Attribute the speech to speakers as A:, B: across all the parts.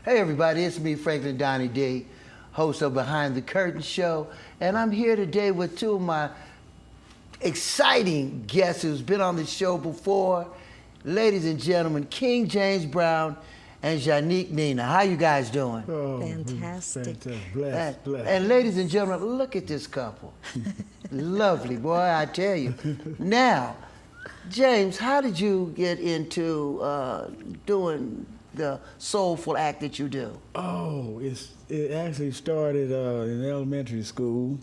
A: Hey everybody, it's me, Franklin Donnie D, host of Behind the Curtain Show, and I'm here today with two of my exciting guests who's been on the show before. Ladies and gentlemen, King James Brown and Jacnique Nina. How you guys doing?
B: Oh,
C: Fantastic.
B: Blessed.
A: And ladies and gentlemen, look at this couple. Lovely, boy, I tell you. Now, James, how did you get into doing the soulful act that you do?
B: Oh, it actually started in elementary school.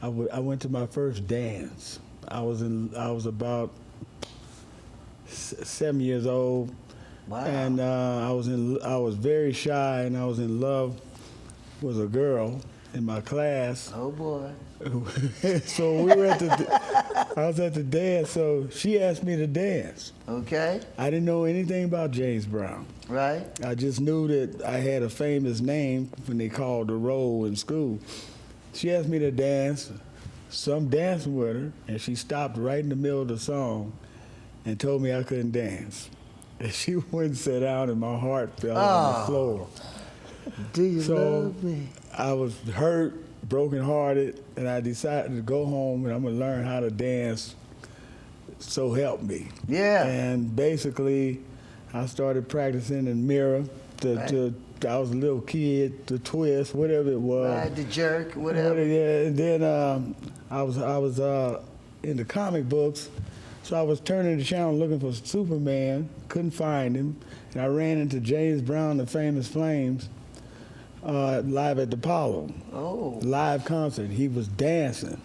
B: I went to my first dance. I was about 7 years old.
A: Wow.
B: And I was very shy, and I was in love with a girl in my class.
A: Oh boy.
B: So I was at the dance, so she asked me to dance.
A: Okay.
B: I didn't know anything about James Brown.
A: Right.
B: I just knew that I had a famous name when they called the roll in school. She asked me to dance, so I'm dancing with her, and she stopped right in the middle of the song and told me I couldn't dance. And she went and sat down, and my heart fell on the floor.
A: Do you
B: So
A: love me?
B: I was hurt, brokenhearted, and I decided to go home and I'm gonna learn how to dance. So help me.
A: Yeah.
B: And basically, I started practicing in the mirror. I was a little kid, the twist, whatever it was.
A: Right, the jerk, whatever.
B: Yeah, and then I was in the comic books, so I was turning the channel looking for Superman, couldn't find him, and I ran into James Brown, the Famous Flames, live at the Apollo.
A: Oh.
B: Live concert. He was dancing.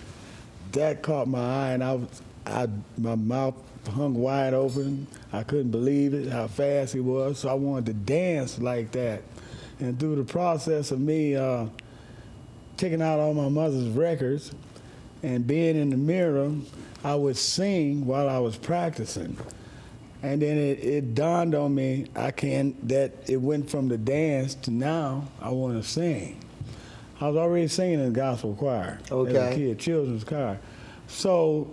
B: That caught my eye, and my mouth hung wide open. I couldn't believe it, how fast he was, so I wanted to dance like that. And through the process of me taking out all my mother's records and being in the mirror, I would sing while I was practicing. And then it dawned on me, that it went from the dance to now I want to sing. I was already singing in the gospel choir as a kid, children's choir. So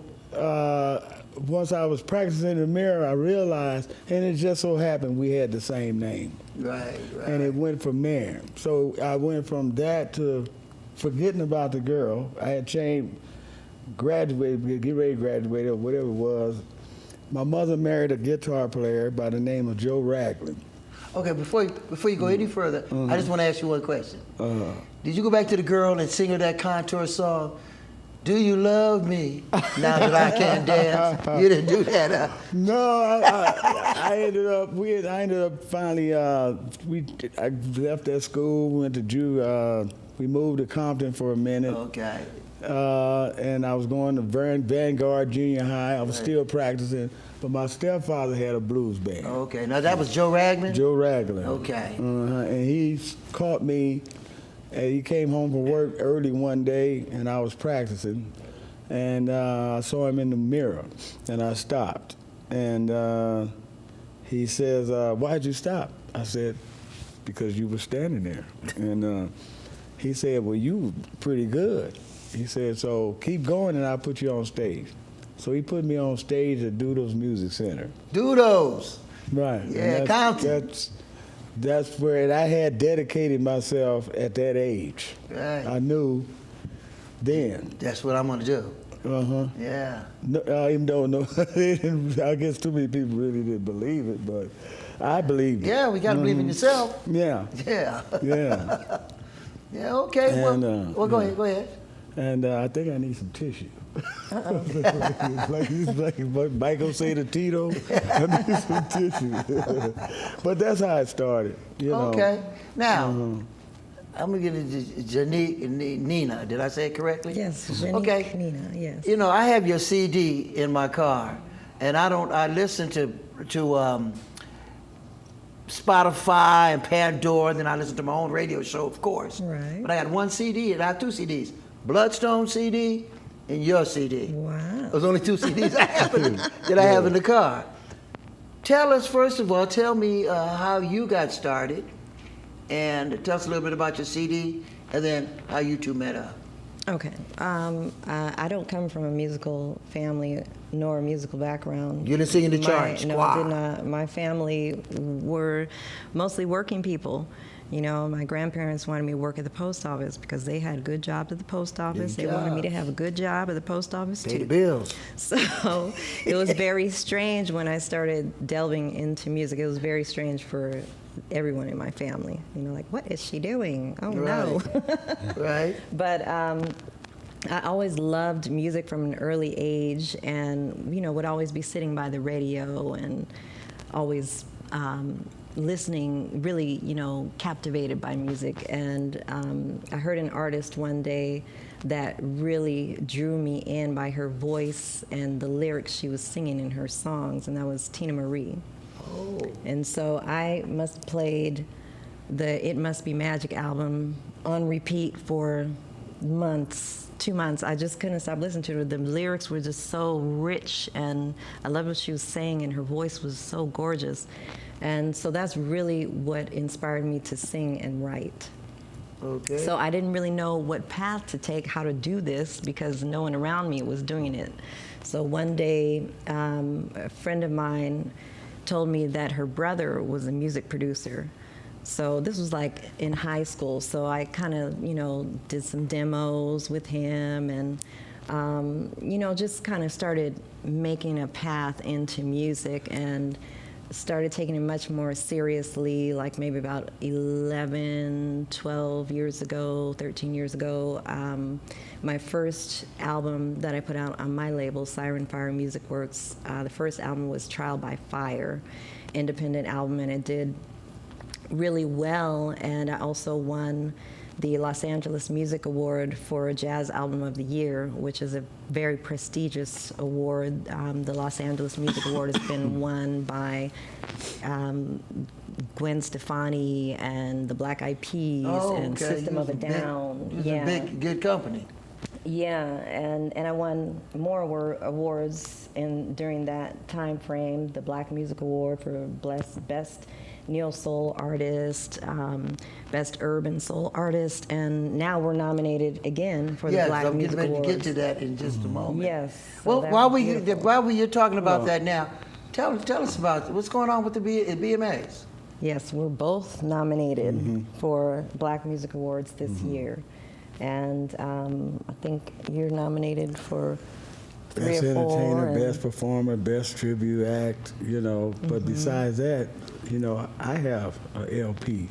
B: once I was practicing in the mirror, I realized, and it just so happened we had the same name.
A: Right.
B: And it went from there. So I went from that to forgetting about the girl. I had changed, graduated, get ready to graduate or whatever it was. My mother married a guitar player by the name of Joe Ragland.
A: Okay, before you go any further, I just want to ask you one question. Did you go back to the girl and sing her that contour song? Do you love me now that I can't dance? You didn't do that, huh?
B: No, I ended up finally. I left that school, went to we moved to Compton for a minute.
A: Okay.
B: And I was going to Vanguard Junior High. I was still practicing, but my stepfather had a blues band.
A: Okay. Now that was Joe Ragland?
B: Joe Ragland.
A: Okay.
B: And he caught me. And he came home from work early one day, and I was practicing, and I saw him in the mirror, and I stopped. And he says, "Why'd you stop?" I said, "Because you were standing there." And he said, "Well, you were pretty good." He said, "So keep going, and I'll put you on stage." So he put me on stage at Doodle's Music Center.
A: Doodles.
B: Right.
A: Yeah, Compton.
B: That's where I had dedicated myself at that age.
A: Right.
B: I knew then.
A: That's what I'm going to do.
B: Uh-huh.
A: Yeah.
B: No, even though I guess too many people really didn't believe it, but I believed it.
A: Yeah, we got to believe in yourself.
B: Yeah.
A: Yeah.
B: Yeah.
A: Yeah, okay.
B: And,
A: Go ahead.
B: And I think I need some tissue. like Michael say to Tito, I need some tissue. But that's how it started. You know.
A: Okay. Now, I'm going to get into Jacnique and Nina. Did I say it correctly?
C: Yes, Jacnique,
A: okay.
C: Nina, yes.
A: You know, I have your CD in my car, and I listen to Spotify and Pandora, then I listen to my own radio show, of course.
C: Right.
A: But I got one CD, and I have two CDs. Bloodstone CD and your CD.
C: Wow.
A: Those only two CDs I have that I have in the car. Tell us, first of all, tell me how you got started, and tell us a little bit about your CD, and then how you two met up.
C: Okay. I don't come from a musical family nor a musical background.
A: You didn't sing in the church?
C: No, I did not. My family were mostly working people, You know, my grandparents wanted me to work at the post office because they had good jobs at the post office. They wanted me to have a good job at the post office,
A: Pay the
C: too.
A: bills.
C: So it was very strange when I started delving into music. It was very strange for everyone in my family. You know, like, what is she doing? Oh, no.
A: Right.
C: But I always loved music from an early age, and, you know, would always be sitting by the radio and always listening, really, you know, captivated by music. And I heard an artist one day that really drew me in by her voice and the lyrics she was singing in her songs, and that was Tina Marie.
A: Oh.
C: And so I must have played the It Must Be Magic album on repeat for months, 2 months. I just couldn't stop listening to her. The lyrics were just so rich, and I loved what she was saying, and her voice was so gorgeous. And so that's really what inspired me to sing and write.
A: Okay.
C: So I didn't really know what path to take, how to do this, because no one around me was doing it. So one day, a friend of mine told me that her brother was a music producer. So this was like in high school. So I kind of, you know, did some demos with him, and, you know, just kind of started making a path into music, and started taking it much more seriously, like maybe about 11, 12 years ago, 13 years ago. My first album that I put out on my label, Siren Fire Music Works, the first album was Trial by Fire, independent album, and it did really well. And I also won the Los Angeles Music Award for Jazz Album of the Year, which is a very prestigious award. The Los Angeles Music Award has been won by Gwen Stefani and the Black Eyed Peas and System of a Down.
A: It's a big, good company.
C: Yeah, and I won more awards during that time frame. The Black Music Award for Best Neo Soul Artist, Best Urban Soul Artist, and now we're nominated again for the Black Music Awards.
A: Yes, I'm getting ready to get to that in just a moment.
C: Yes.
A: Well, while you're talking about that now, tell us about what's going on with the BMAs.
C: Yes, we're both nominated for Black Music Awards this year. And I think you're nominated for 3
B: Best
C: or 4.
B: entertainer, best performer, best tribute act, you know. But besides that, you know, I have an LP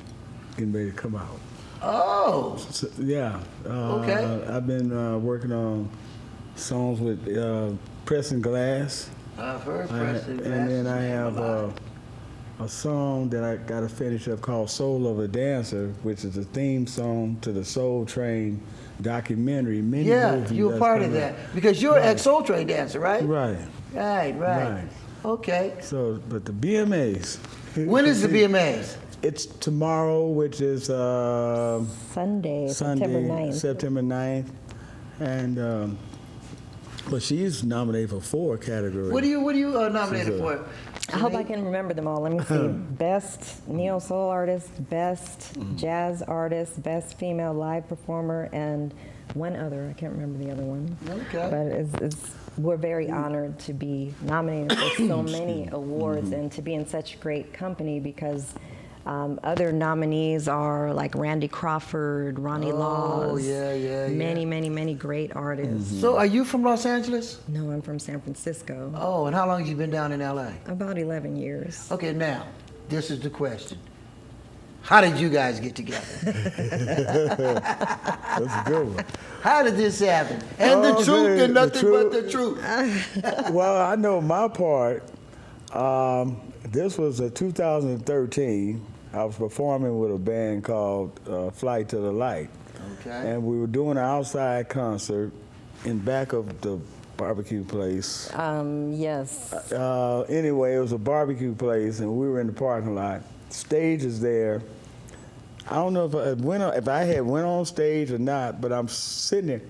B: getting ready to come out.
A: Oh.
B: So, yeah.
A: Okay.
B: I've been working on songs with Preston Glass.
A: I've heard Preston Glass.
B: And then I have a song that I got to finish up called Soul of a Dancer, which is a theme song to the Soul Train documentary.
A: Yeah, you're part of that. Because you're an ex-Soul Train dancer, right?
B: Right.
A: Right. Okay.
B: So, but the BMAs.
A: When is the BMAs?
B: It's tomorrow, which is
C: Sunday, September 9th.
B: September 9th. And, but she's nominated for 4 categories.
A: What are you nominated for?
C: I hope I can remember them all. Let me see. Best Neo Soul Artist, Best Jazz Artist, Best Female Live Performer, and one other. I can't remember the other one.
A: Okay.
C: But we're very honored to be nominated for so many awards and to be in such great company, because other nominees are like Randy Crawford, Ronnie Laws. Many great artists.
A: So are you from Los Angeles?
C: No, I'm from San Francisco.
A: Oh, and how long have you been down in LA?
C: About 11 years.
A: Okay, now, this is the question. How did you guys get together?
B: That's a good one.
A: How did this happen? And the truth and nothing but the truth.
B: Well, I know my part. This was 2013. I was performing with a band called Flight to the Light.
A: Okay.
B: And we were doing an outside concert in back of the barbecue place.
C: Yes.
B: Anyway, it was a barbecue place, and we were in the parking lot. Stage is there. I don't know if I had went on stage or not, but I'm sitting there.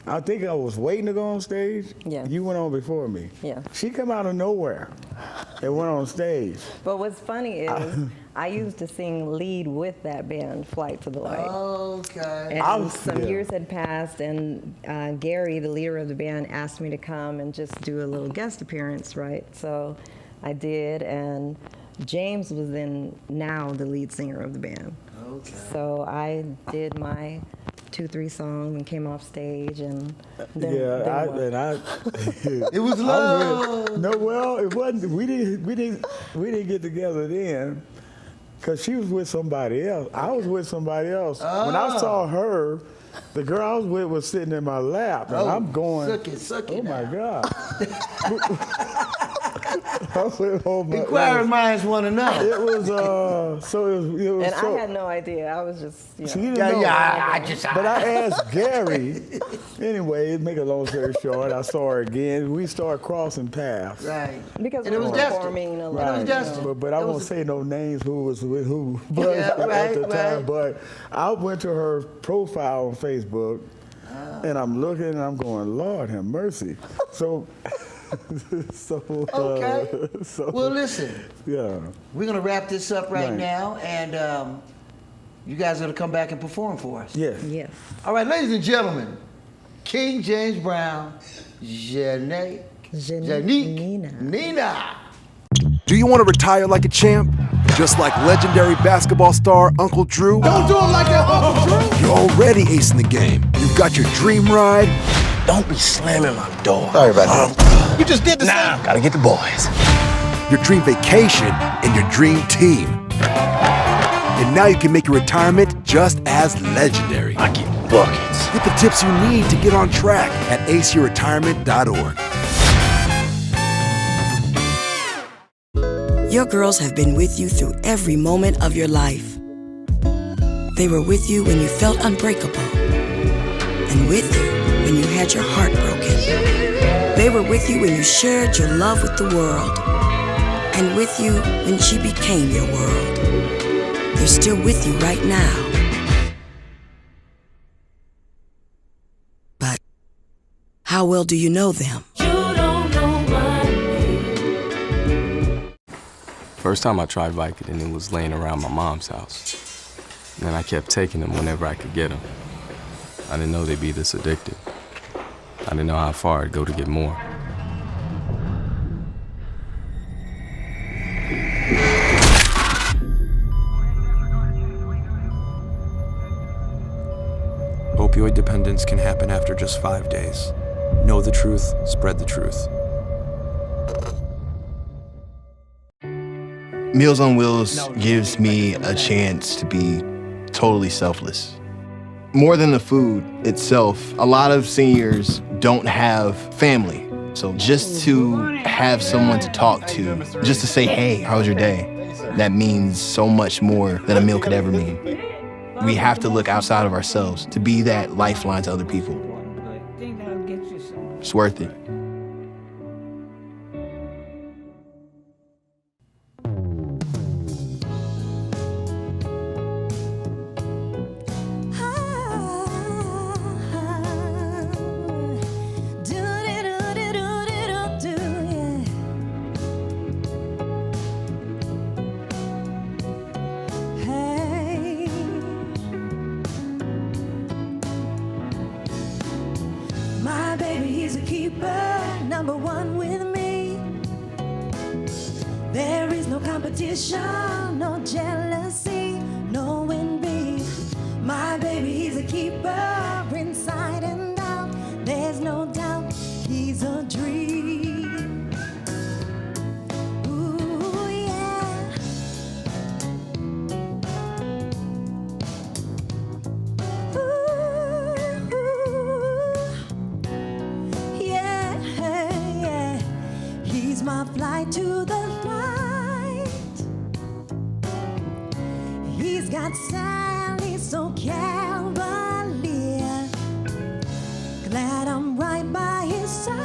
B: I think I was waiting to go on stage.
C: Yeah.
B: You went on before me.
C: Yeah.
B: She come out of nowhere and went on stage.
C: But what's funny is I used to sing lead with that band, Flight to the Light.
A: Okay.
C: And some years had passed, and Gary, the leader of the band, asked me to come and just do a little guest appearance, right? So I did, and James was then now the lead singer of the band.
A: Okay.
C: So I did my 2-3 songs and came off stage and then,
B: Yeah,
C: then what?
A: It was love.
B: No, well, it wasn't. We didn't get together then, cause she was with somebody else. I was with somebody else. When I saw her, the girl I was with was sitting in my lap, and I'm going,
A: suck it
B: oh my
A: now.
B: God. I said, oh my.
A: Inquiring minds want to know.
B: It was so it was
C: And
B: so.
C: I had no idea. I was just, you know.
B: So you didn't
A: Yeah,
B: know.
A: yeah.
B: But I asked Gary. Anyway, make a long story short, I saw her again. We started crossing paths.
A: Right.
C: Because
A: And
C: we
A: it was
C: were
A: destined.
C: performing a
A: It
C: lot.
A: was destined.
B: But I
A: It
B: won't
A: was-
B: say no names who was with who but
A: Yeah,
B: at
A: right,
B: the time.
A: right.
B: But I went to her profile on Facebook, and I'm looking and I'm going, Lord have mercy. So,
A: Okay.
B: so
A: Well, listen,
B: yeah.
A: we're going to wrap this up right
B: Right.
A: now, and you guys are going to come back and perform for us.
B: Yeah.
C: Yes.
A: All right, ladies and gentlemen, King James Brown, Jacnique, Nina.
D: Do you want to retire like a champ? Just like legendary basketball star Uncle Drew?
A: Don't do him like that, Uncle Drew.
D: You're already acing the game. You've got your dream ride.
E: Don't be slamming my door.
F: Sorry about that.
E: You just did the same. Gotta get the boys.
D: Your dream vacation and your dream team. And now you can make your retirement just as legendary.
E: I get buckets.
D: Get the tips you need to get on track at aceyourretirement.org.
G: Your girls have been with you through every moment of your life. They were with you when you felt unbreakable, and with you when you had your heart broken. They were with you when you shared your love with the world, and with you when she became your world. They're still with you right now. But how well do you know them?
H: First time I tried Vicodin, it was laying around my mom's house. And then I kept taking them whenever I could get them. I didn't know they'd be this addictive. I didn't know how far I'd go to get more.
I: Opioid dependence can happen after just 5 days. Know the truth, spread the truth.
F: Meals on Wheels gives me a chance to be totally selfless. More than the food itself, a lot of seniors don't have family. So just to have someone to talk to, just to say, hey, how was your day? That means so much more than a meal could ever mean. We have to look outside of ourselves to be that lifeline to other people. It's worth it.
J: My baby, he's a keeper, number one with me. There is no competition, no jealousy, no envy. My baby, he's a keeper, inside and out. There's no doubt, he's a dream. Ooh, yeah. He's my flight to the light. He's got Sally so cavalier. Glad I'm right by his side.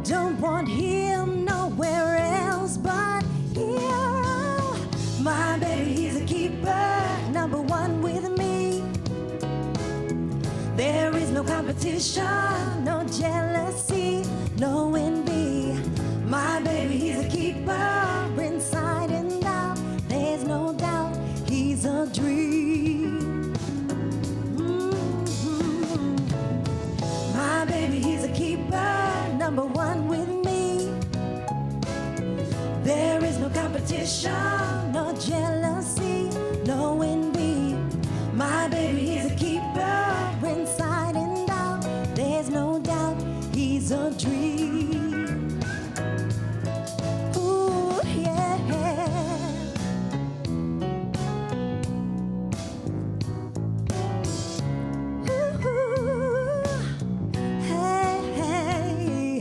J: Don't want him nowhere else but here. Oh, my baby, he's a keeper, number one with me. There is no competition, no jealousy, no envy. My baby, he's a keeper, inside and out. There's no doubt, he's a dream. My baby, he's a keeper, number one with me. There is no competition, no jealousy, no envy. My baby, he's a keeper inside and out. There's no doubt he's a dream. Ooh, yeah. Hey,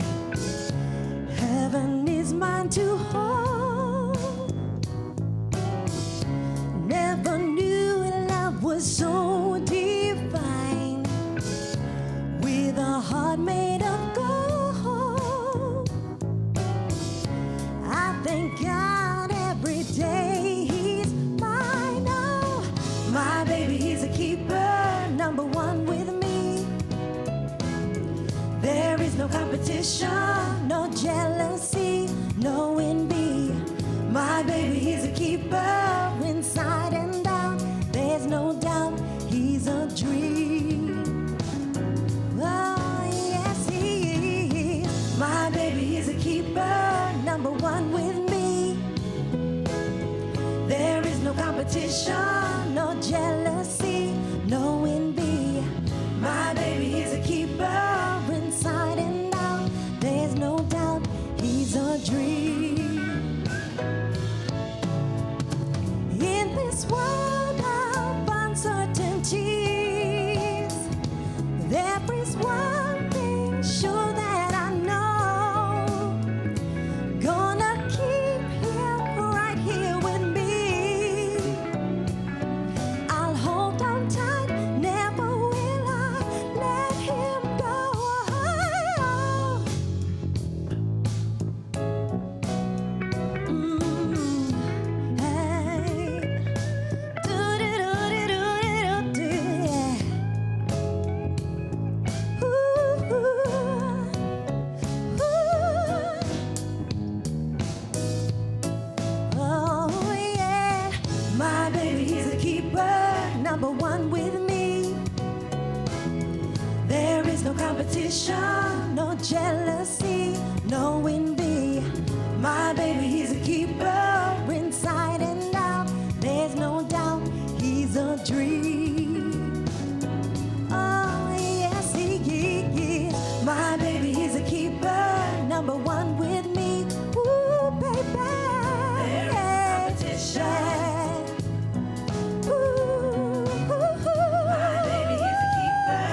J: heaven is mine to hold. Never knew love was so divine, with a heart made of gold. I thank God every day he's mine. Oh, my baby, he's a keeper, number one with me. There is no competition, no jealousy, no envy. My baby, he's a keeper inside and out. There's no doubt he's a dream. Oh, yes, he is. My baby, he's a keeper, number one with me. There is no competition, no jealousy, no envy. My baby, he's a keeper inside and out. There's no doubt he's a dream. In this world of uncertainties, there is one thing sure that I know. Gonna keep him right here with me. I'll hold on tight, never will I let him go. Hey. Do-do-do-do-do-do-do, yeah. Ooh, ooh. Oh, yeah. My baby, he's a keeper, number one with me. There is no competition, no jealousy, no envy. My baby, he's a keeper inside and out. There's no doubt he's a dream. Oh, yes, he is. My baby, he's a keeper, number one with me. Ooh, baby. There is competition. Ooh, my baby, he's a keeper.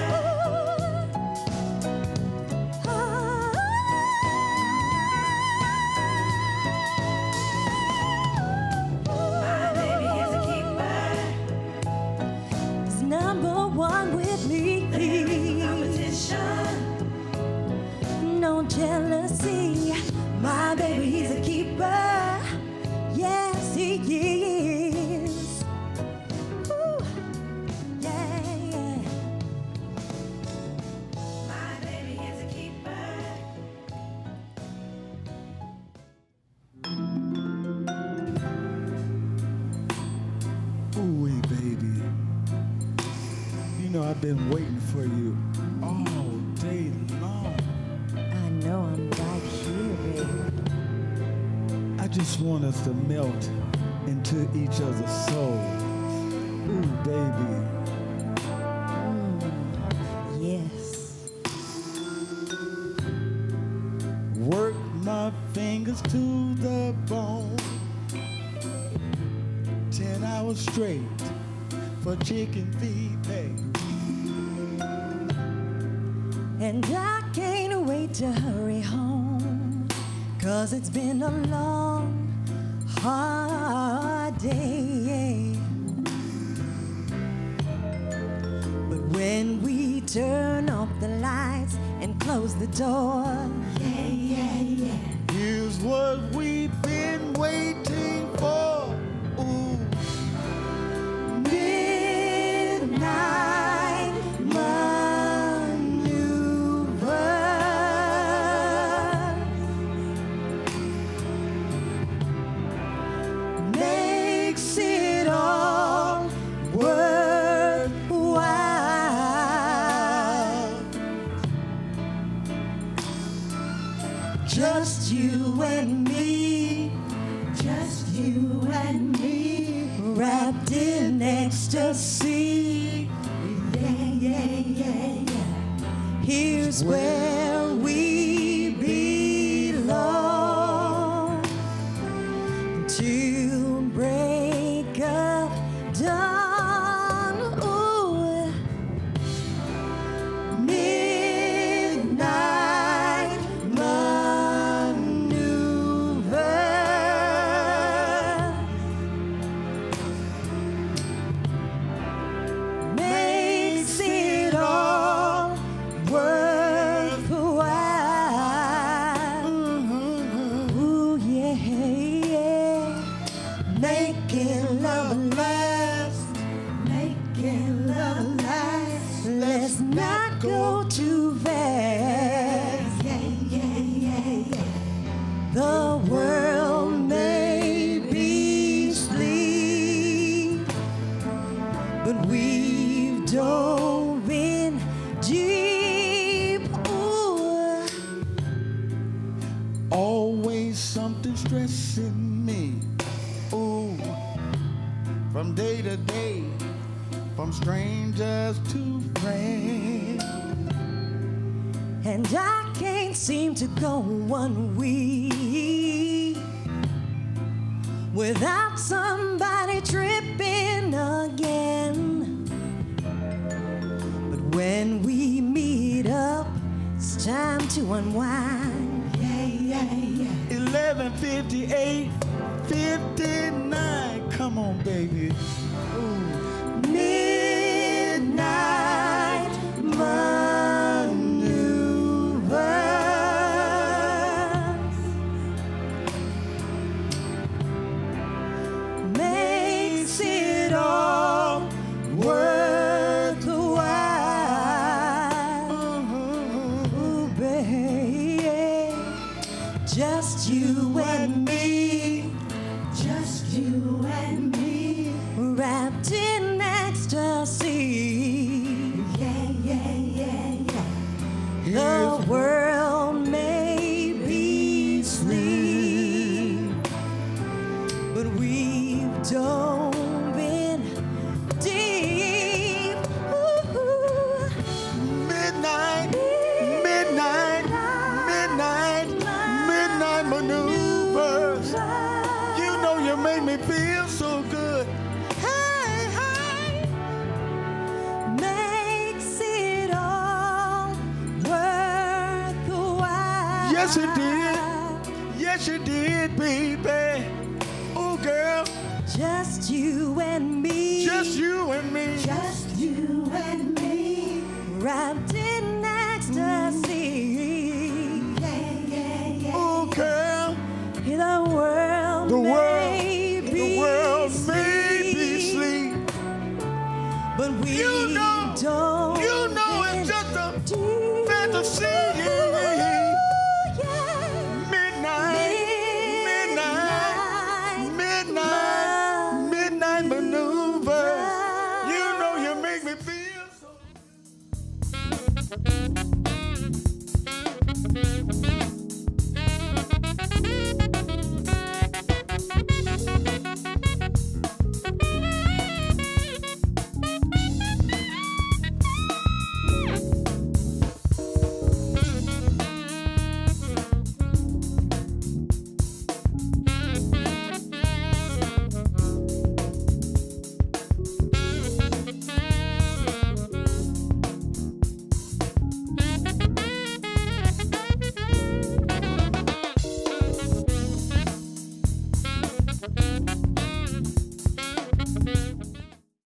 J: My baby, he's a keeper. He's number one with me. Competition, no jealousy. My baby, he's a keeper. Yes, he is. Ooh, yeah, yeah. My baby, he's a keeper.
B: Ooh, hey, baby. You know, I've been waiting for you all day long.
J: I know I'm right here, baby.
B: I just want us to melt into each other's souls. Ooh, baby.
J: Yes.
B: Work my fingers to the bone. 10 hours straight for chicken feed pay.
J: And I can't wait to hurry home, 'cause it's been a long, hard day. But when we turn off the lights and close the door, yeah, yeah, yeah.
B: Here's what we've been waiting for. Ooh.
J: Midnight maneuver. Makes it all worthwhile. Just you and me. ecstasy. Yeah, yeah, yeah, yeah. Here's where we belong. Till break of dawn. Ooh. Midnight maneuver makes it all worthwhile. Ooh, yeah, yeah. Making love last, making love last. Let's not go too fast. Yeah, yeah, yeah, yeah. The world may be asleep, but we've dove in deep. Ooh.
B: Always something stressing me. Ooh, from day to day, from strangers to friends.
J: And I can't seem to go 1 week without somebody tripping again. But when we meet up, it's time to unwind. Yeah, yeah, yeah.
B: 11:58, 59. Come on, baby. Ooh.
J: Midnight maneuvers makes it all worthwhile. Ooh, baby, just you and me, just you and me, wrapped in ecstasy. Yeah, yeah, yeah, yeah. The world may be asleep, but we've dove in deep. Ooh.
B: Midnight, midnight, midnight, midnight maneuvers. You know you make me feel so good.
J: Hey, hey. Makes it all worthwhile.
B: Yes, it did. Yes, you did, baby. Oh, girl,
J: Just you and me.
B: just you and me.
J: Just you and me. Wrapped in ecstasy. Yeah, yeah, yeah.
B: Oh, girl,
J: The world
B: the
J: may be
B: may be asleep.
J: but we
B: You know it's just a fantasy. Midnight maneuvers. You know you make me feel so.